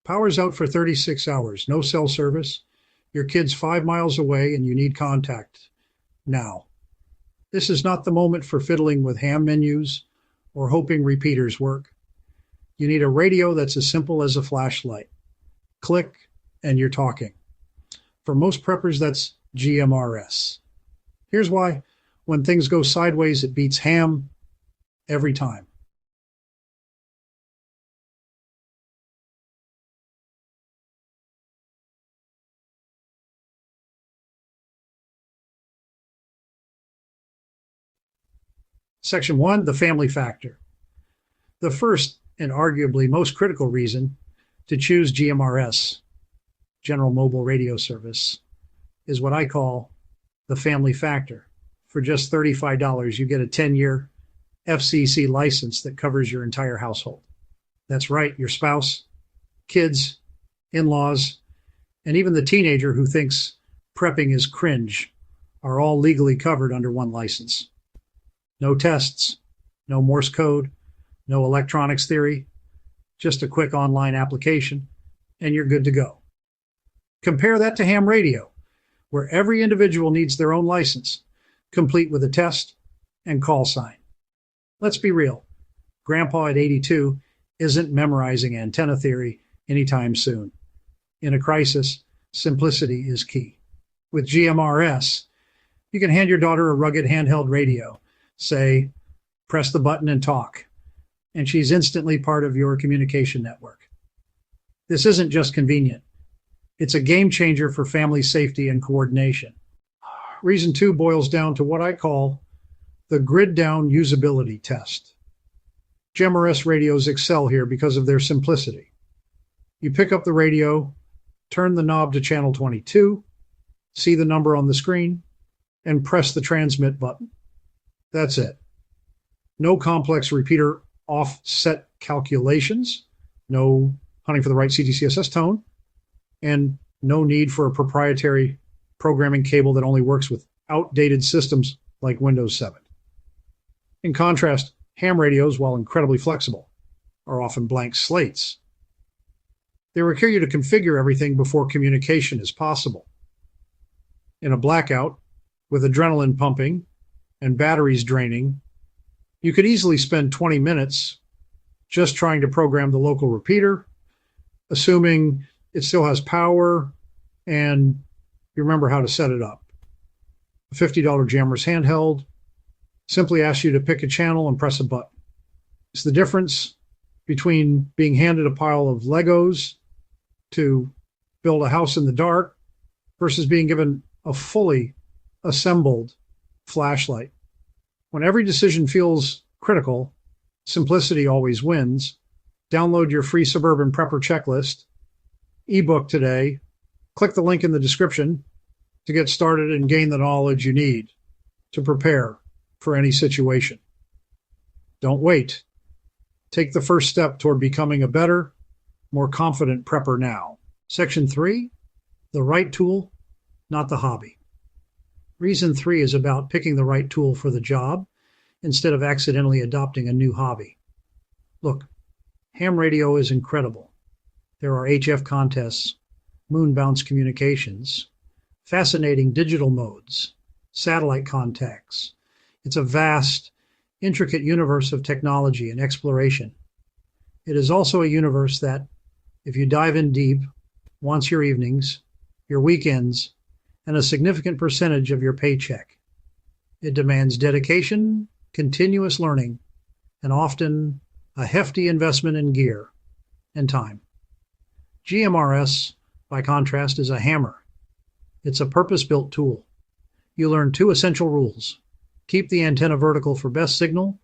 Power's out for 36 hours, no cell service. Your kid's 5 miles away and you need contact now. This is not the moment for fiddling with ham menus or hoping repeaters work. You need a radio that's as simple as a flashlight. Click and you're talking. For most preppers, that's GMRS. Here's why. When things go sideways, it beats ham every time. Section 1, the family factor. The first and arguably most critical reason to choose GMRS, General Mobile Radio Service, is what I call the family factor. For just $35, you get a 10-year FCC license that covers your entire household. That's right, your spouse, kids, in-laws, and even the teenager who thinks prepping is cringe are all legally covered under one license. No tests, no Morse code, no electronics theory, just a quick online application, and you're good to go. Compare that to ham radio, where every individual needs their own license, complete with a test and call sign. Let's be real. Grandpa at 82 isn't memorizing antenna theory anytime soon. In a crisis, simplicity is key. With GMRS, you can hand your daughter a rugged handheld radio. Say, press the button and talk, and she's instantly part of your communication network. This isn't just convenient. It's a game changer for family safety and coordination. Reason 2 boils down to what I call the grid down usability test. GMRS radios excel here because of their simplicity. You pick up the radio, turn the knob to channel 22, see the number on the screen, and press the transmit button. That's it. No complex repeater offset calculations, no hunting for the right CTCSS tone, and no need for a proprietary programming cable that only works with outdated systems like Windows 7. In contrast, ham radios, while incredibly flexible, are often blank slates. They require you to configure everything before communication is possible. In a blackout, with adrenaline pumping and batteries draining, you could easily spend 20 minutes just trying to program the local repeater, assuming it still has power and you remember how to set it up. A $50 GMRS handheld simply asks you to pick a channel and press a button. It's the difference between being handed a pile of Legos to build a house in the dark versus being given a fully assembled flashlight. When every decision feels critical, simplicity always wins. Download your free Suburban Prepper checklist, ebook today. Click the link in the description to get started and gain the knowledge you need to prepare for any situation. Don't wait. Take the first step toward becoming a better, more confident prepper now. Section 3, the right tool, not the hobby. Reason 3 is about picking the right tool for the job instead of accidentally adopting a new hobby. Look, ham radio is incredible. There are HF contests, moon bounce communications, fascinating digital modes, satellite contacts. It's a vast, intricate universe of technology and exploration. It is also a universe that, if you dive in deep, wants your evenings, your weekends, and a significant percentage of your paycheck. It demands dedication, continuous learning, and often a hefty investment in gear and time. GMRS, by contrast, is a hammer. It's a purpose-built tool. You learn 2 essential rules. Keep the antenna vertical for best signal,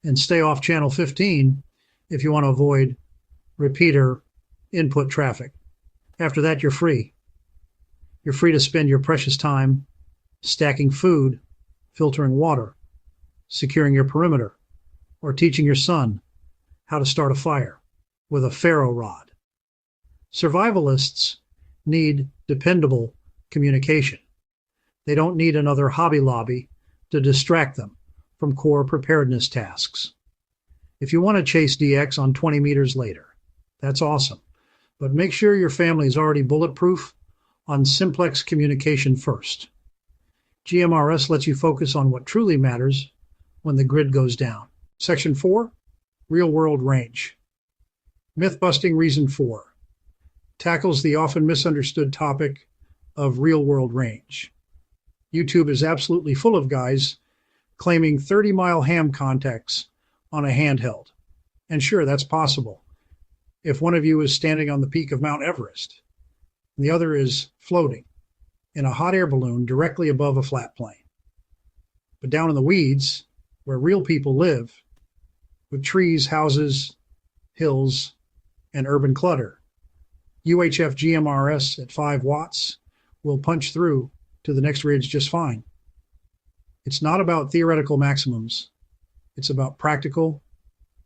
and stay off channel 15 if you want to avoid repeater input traffic. After that, you're free. You're free to spend your precious time stacking food, filtering water, securing your perimeter, or teaching your son how to start a fire with a ferro rod. Survivalists need dependable communication. They don't need another Hobby Lobby to distract them from core preparedness tasks. If you want to chase DX on 20 meters later, that's awesome. But make sure your family is already bulletproof on simplex communication first. GMRS lets you focus on what truly matters when the grid goes down. Section 4, Real-World Range. Myth-busting reason 4 tackles the often misunderstood topic of real-world range. YouTube is absolutely full of guys claiming 30-mile ham contacts on a handheld. And sure, that's possible if one of you is standing on the peak of Mount Everest and the other is floating in a hot air balloon directly above a flat plane. But down in the weeds, where real people live, with trees, houses, hills, and urban clutter, UHF GMRS at 5 watts will punch through to the next ridge just fine. It's not about theoretical maximums. It's about practical,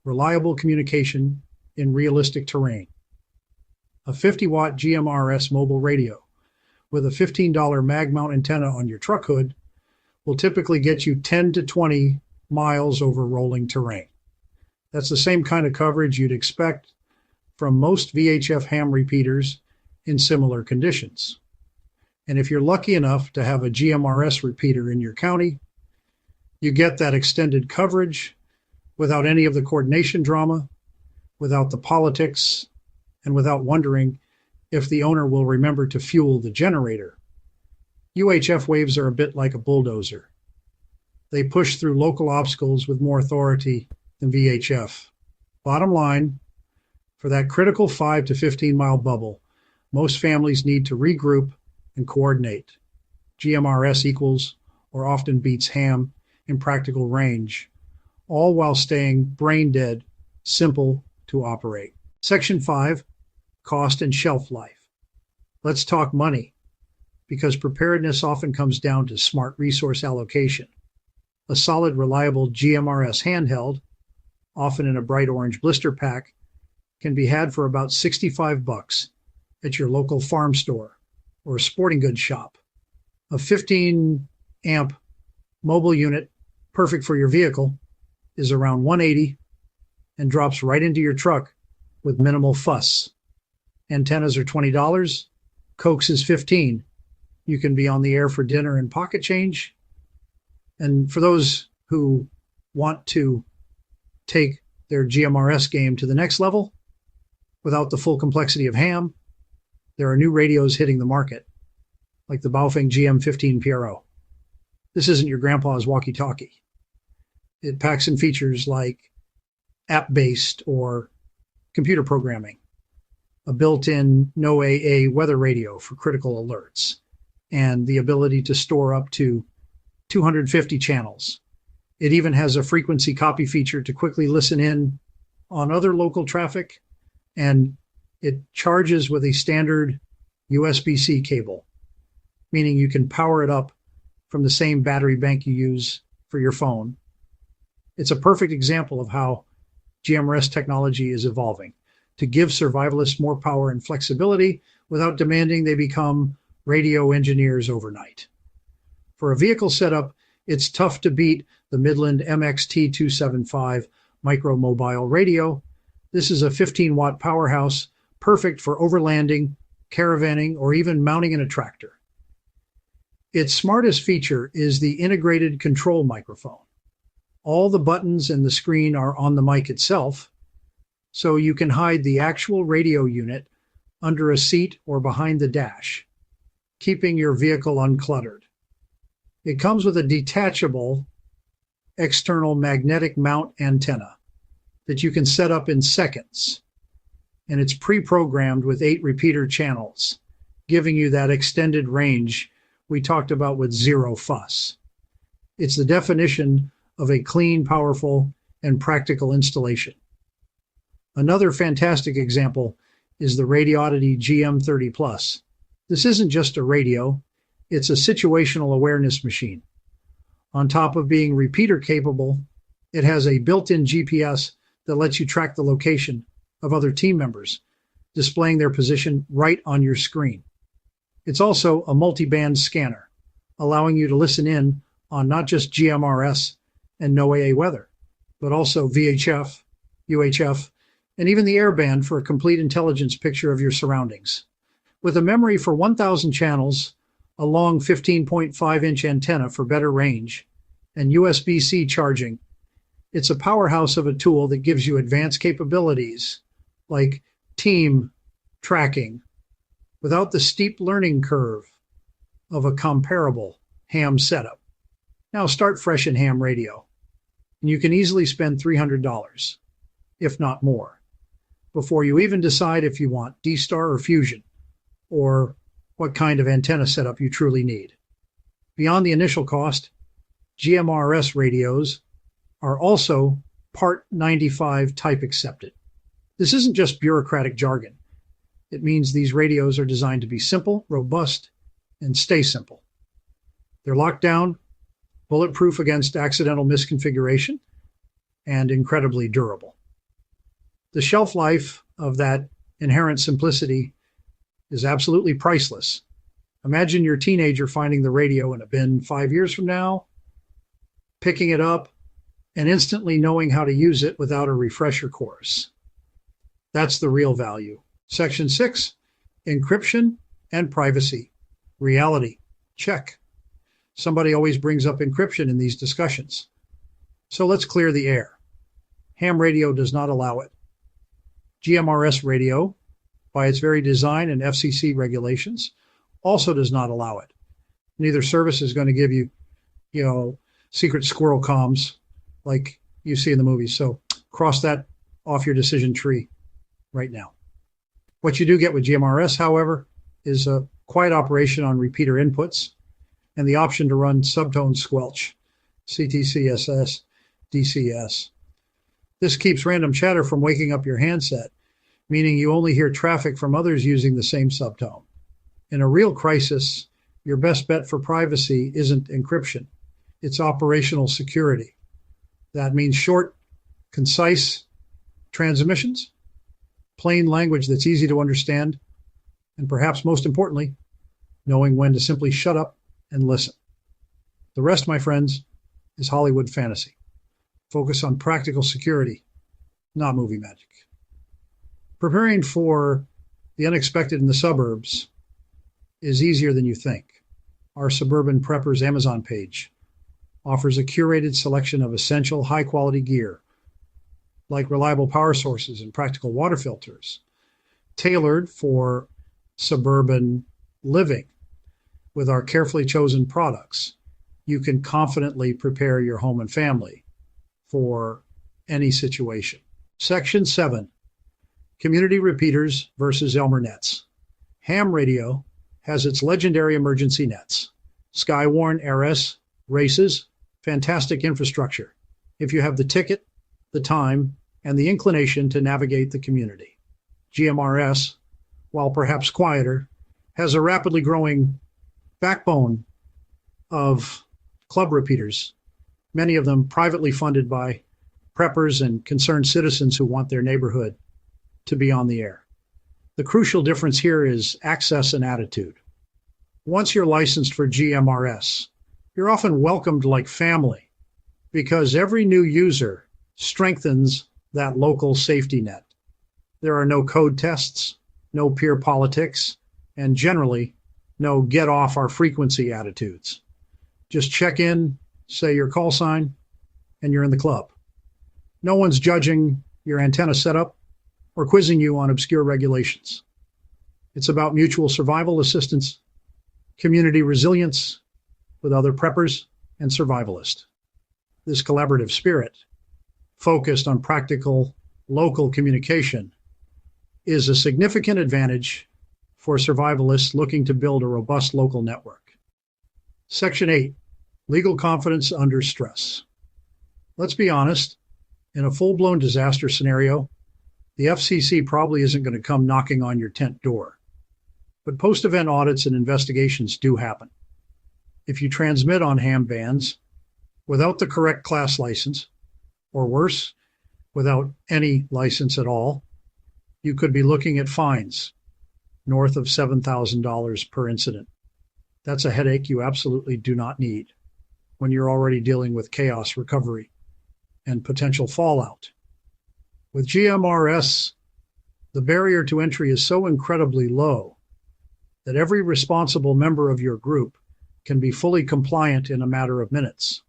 reliable communication in realistic terrain. A 50-watt GMRS mobile radio with a $15 mag mount antenna on your truck hood will typically get you 10 to 20 miles over rolling terrain. That's the same kind of coverage you'd expect from most VHF ham repeaters in similar conditions. And if you're lucky enough to have a GMRS repeater in your county, you get that extended coverage without any of the coordination drama, without the politics, and without wondering if the owner will remember to fuel the generator. UHF waves are a bit like a bulldozer. They push through local obstacles with more authority than VHF. Bottom line, for that critical 5 to 15 mile bubble, most families need to regroup and coordinate. GMRS equals or often beats ham in practical range, all while staying brain dead, simple to operate. Section 5, Cost and Shelf Life. Let's talk money, because preparedness often comes down to smart resource allocation. A solid, reliable GMRS handheld, often in a bright orange blister pack, can be had for about $65 at your local farm store or a sporting goods shop. A 15 amp mobile unit, perfect for your vehicle, is around $180 and drops right into your truck with minimal fuss. Antennas are $20, coax is $15. You can be on the air for dinner and pocket change. And for those who want to take their GMRS game to the next level without the full complexity of ham, there are new radios hitting the market, like the Baofeng GM15 PRO. This isn't your grandpa's walkie-talkie. It packs in features like app-based or computer programming, a built-in no AA weather radio for critical alerts, and the ability to store up to 250 channels. It even has a frequency copy feature to quickly listen in on other local traffic, and it charges with a standard USB-C cable, meaning you can power it up from the same battery bank you use for your phone. It's a perfect example of how GMRS technology is evolving to give survivalists more power and flexibility without demanding they become radio engineers overnight. For a vehicle setup, it's tough to beat the Midland MXT275 micro mobile radio. This is a 15-watt powerhouse, perfect for overlanding, caravanning, or even mounting in a tractor. Its smartest feature is the integrated control microphone. All the buttons and the screen are on the mic itself, so you can hide the actual radio unit under a seat or behind the dash, keeping your vehicle uncluttered. It comes with a detachable external magnetic mount antenna that you can set up in seconds, and it's pre-programmed with 8 repeater channels, giving you that extended range we talked about with zero fuss. It's the definition of a clean, powerful, and practical installation. Another fantastic example is the Radioddity GM30 Plus. This isn't just a radio, it's a situational awareness machine. On top of being repeater capable, it has a built-in GPS that lets you track the location of other team members, displaying their position right on your screen. It's also a multi-band scanner, allowing you to listen in on not just GMRS and no AA weather, but also VHF, UHF, and even the airband for a complete intelligence picture of your surroundings. With a memory for 1,000 channels, a long 15.5-inch antenna for better range, and USB-C charging, it's a powerhouse of a tool that gives you advanced capabilities like team tracking without the steep learning curve of a comparable ham setup. Now start fresh in ham radio, and you can easily spend $300, if not more, before you even decide if you want D-Star or Fusion, or what kind of antenna setup you truly need. Beyond the initial cost, GMRS radios are also Part 95 type accepted. This isn't just bureaucratic jargon. It means these radios are designed to be simple, robust, and stay simple. They're locked down, bulletproof against accidental misconfiguration, and incredibly durable. The shelf life of that inherent simplicity is absolutely priceless. Imagine your teenager finding the radio in a bin 5 years from now, picking it up, and instantly knowing how to use it without a refresher course. That's the real value. Section 6, encryption and privacy. Reality. Check. Somebody always brings up encryption in these discussions. So let's clear the air. Ham radio does not allow it. GMRS radio, by its very design and FCC regulations, also does not allow it. Neither service is going to give you, secret squirrel comms like you see in the movies. So cross that off your decision tree right now. What you do get with GMRS, however, is a quiet operation on repeater inputs and the option to run subtone squelch, CTCSS, DCS. This keeps random chatter from waking up your handset, meaning you only hear traffic from others using the same subtone. In a real crisis, your best bet for privacy isn't encryption. It's operational security. That means short, concise transmissions, plain language that's easy to understand, and perhaps most importantly, knowing when to simply shut up and listen. The rest, my friends, is Hollywood fantasy. Focus on practical security, not movie magic. Preparing for the unexpected in the suburbs is easier than you think. Our Suburban Prepper's Amazon page offers a curated selection of essential high-quality gear, like reliable power sources and practical water filters, tailored for suburban living. With our carefully chosen products, you can confidently prepare your home and family for any situation. Section 7, Community Repeaters versus Elmer Nets. Ham radio has its legendary emergency nets. Skywarn RS races, fantastic infrastructure if you have the ticket, the time, and the inclination to navigate the community. GMRS, while perhaps quieter, has a rapidly growing backbone of club repeaters, many of them privately funded by preppers and concerned citizens who want their neighborhood to be on the air. The crucial difference here is access and attitude. Once you're licensed for GMRS, you're often welcomed like family because every new user strengthens that local safety net. There are no code tests, no peer politics, and generally no get off our frequency attitudes. Just check in, say your call sign, and you're in the club. No one's judging your antenna setup or quizzing you on obscure regulations. It's about mutual survival assistance, community resilience with other preppers and survivalists. This collaborative spirit, focused on practical local communication, is a significant advantage for survivalists looking to build a robust local network. Section 8, Legal Confidence Under Stress. Let's be honest, in a full-blown disaster scenario, the FCC probably isn't going to come knocking on your tent door. But post-event audits and investigations do happen. If you transmit on ham bands without the correct class license, or worse, without any license at all, you could be looking at fines north of $7,000 per incident. That's a headache you absolutely do not need when you're already dealing with chaos recovery and potential fallout. With GMRS, the barrier to entry is so incredibly low that every responsible member of your group can be fully compliant in a matter of minutes.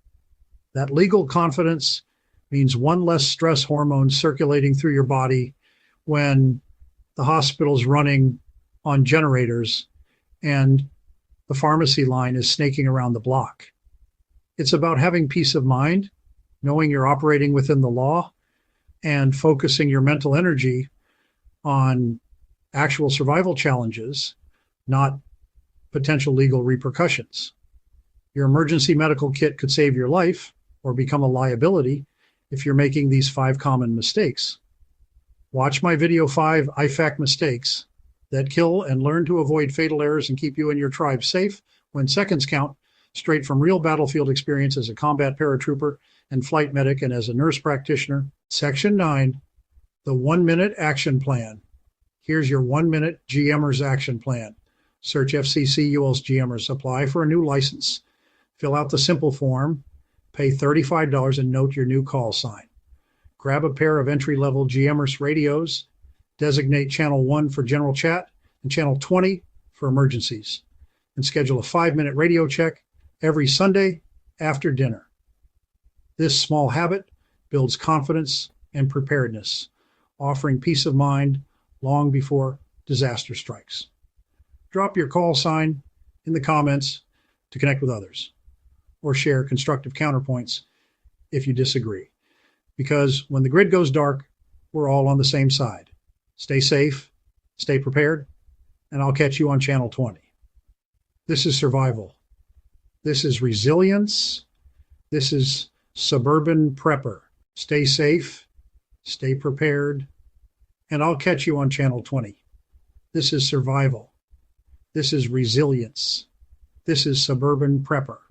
That legal confidence means one less stress hormone circulating through your body when the hospital's running on generators and the pharmacy line is snaking around the block. It's about having peace of mind, knowing you're operating within the law, and focusing your mental energy on actual survival challenges, not potential legal repercussions. Your emergency medical kit could save your life or become a liability if you're making these 5 common mistakes. Watch my video 5 IFAC mistakes that kill and learn to avoid fatal errors and keep you and your tribe safe when seconds count, straight from real battlefield experience as a combat paratrooper and flight medic and as a nurse practitioner. Section 9, the 1-minute action plan. Here's your 1-minute GMRS action plan. Search FCC UL's GMRS, apply for a new license, fill out the simple form, pay $35 and note your new call sign. Grab a pair of entry-level GMRS radios, designate channel 1 for general chat and channel 20 for emergencies, and schedule a 5-minute radio check every Sunday after dinner. This small habit builds confidence and preparedness, offering peace of mind long before disaster strikes. Drop your call sign in the comments to connect with others, or share constructive counterpoints if you disagree. Because when the grid goes dark, we're all on the same side. Stay safe, stay prepared, and I'll catch you on channel 20. This is survival. This is resilience. This is Suburban Prepper. Stay safe, stay prepared, and I'll catch you on channel 20. This is survival. This is resilience. This is Suburban Prepper.